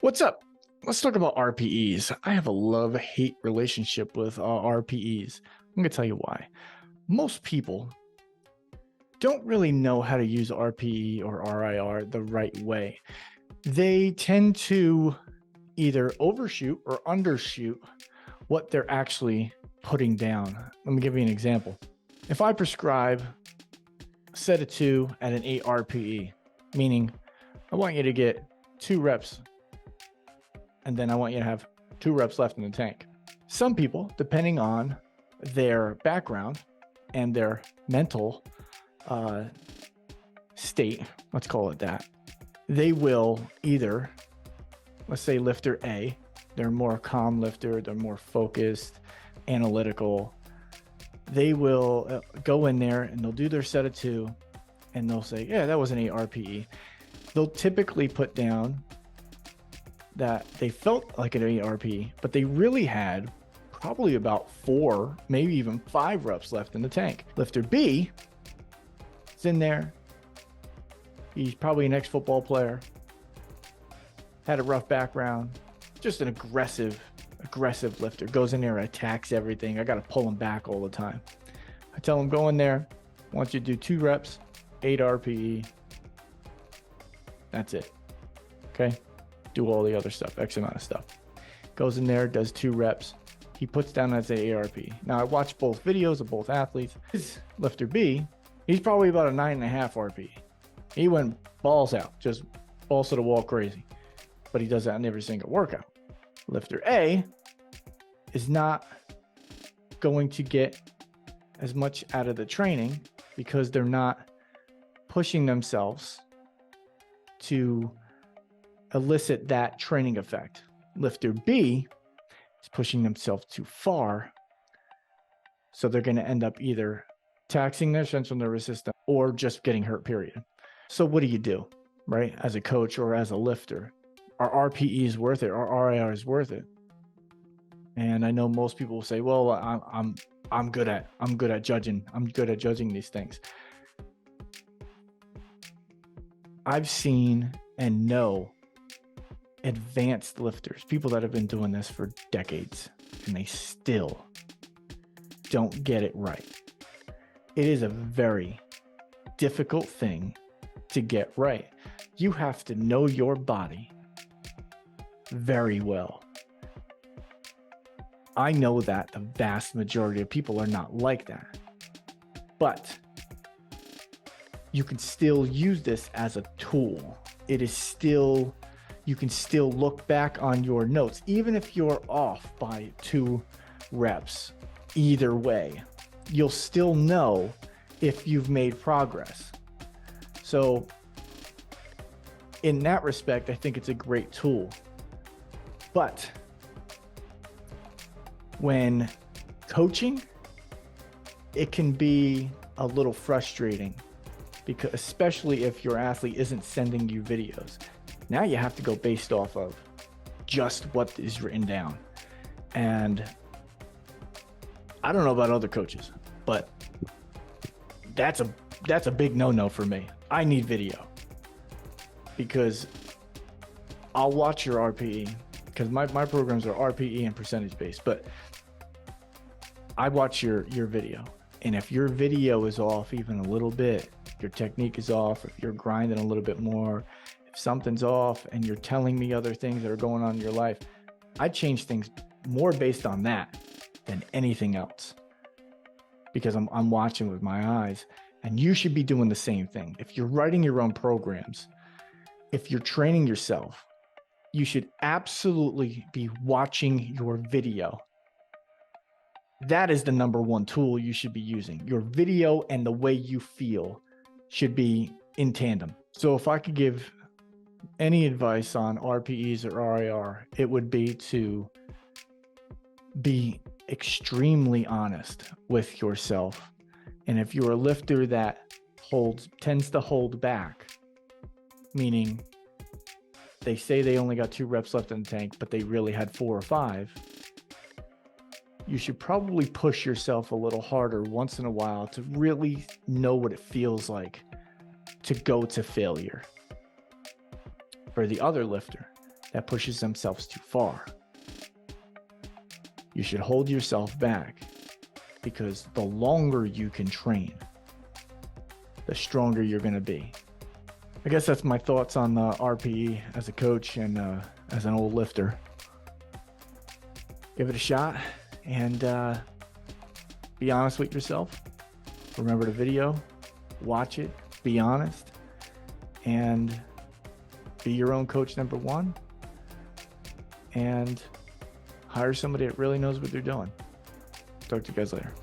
What's up? Let's talk about RPEs. I have a love-hate relationship with RPEs. I'm going to tell you why. Most people don't really know how to use RPE or RIR the right way. They tend to either overshoot or undershoot what they're actually putting down. Let me give you an example. If I prescribe a set of 2 at an 8 RPE, meaning I want you to get 2 reps and then I want you to have 2 reps left in the tank. Some people, depending on their background and their mental state, let's call it that, they will either, let's say lifter A, they're more calm lifter, they're more focused, analytical. They will go in there and they'll do their set of 2 and they'll say, yeah, that was an 8 RPE. They'll typically put down that they felt like an 8 RPE, but they really had probably about 4, maybe even 5 reps left in the tank. Lifter B is in there. He's probably an ex-football player, had a rough background, just an aggressive lifter. Goes in there, attacks everything. I got to pull him back all the time. I tell him, go in there. I want you to do 2 reps, 8 RPE. That's it. Okay. Do all the other stuff, X amount of stuff. Goes in there, does 2 reps. He puts down as a ARP. Now I watched both videos of both athletes. His lifter B, he's probably about a 9.5 RP. He went balls out, just balls to the wall crazy. But he does that in every single workout. Lifter A is not going to get as much out of the training because they're not pushing themselves to elicit that training effect. Lifter B is pushing themselves too far, so they're going to end up either taxing their central nervous system or just getting hurt, period. So what do you do, right? As a coach or as a lifter, are RPEs worth it? Are RIRs worth it? And I know most people will say, well, I'm good at judging. I'm good at judging these things. I've seen and know advanced lifters, people that have been doing this for decades, and they still don't get it right. It is a very difficult thing to get right. You have to know your body very well. I know that the vast majority of people are not like that, but you can still use this as a tool. It is still, you can still look back on your notes, even if you're off by 2 reps. Either way, you'll still know if you've made progress. So in that respect, I think it's a great tool. But when coaching, it can be a little frustrating, because especially if your athlete isn't sending you videos. Now you have to go based off of just what is written down. And I don't know about other coaches, but that's a big no-no for me. I need video, because I'll watch your RPE, because my programs are RPE and percentage based, but I watch your video. And if your video is off even a little bit, your technique is off, if you're grinding a little bit more, if something's off and you're telling me other things that are going on in your life, I change things more based on that than anything else, because I'm watching with my eyes. And you should be doing the same thing. If you're writing your own programs, if you're training yourself, you should absolutely be watching your video. That is the #1 tool you should be using. Your video and the way you feel should be in tandem. So if I could give any advice on RPEs or RIR, it would be to be extremely honest with yourself. And if you're a lifter that tends to hold back, meaning they say they only got 2 reps left in the tank, but they really had 4 or 5, you should probably push yourself a little harder once in a while to really know what it feels like to go to failure. For the other lifter, that pushes themselves too far. You should hold yourself back, because the longer you can train, the stronger you're going to be. I guess that's my thoughts on the RPE as a coach and as an old lifter. Give it a shot and be honest with yourself. Remember the video, watch it, be honest, and be your own coach number one, and hire somebody that really knows what they're doing. Talk to you guys later.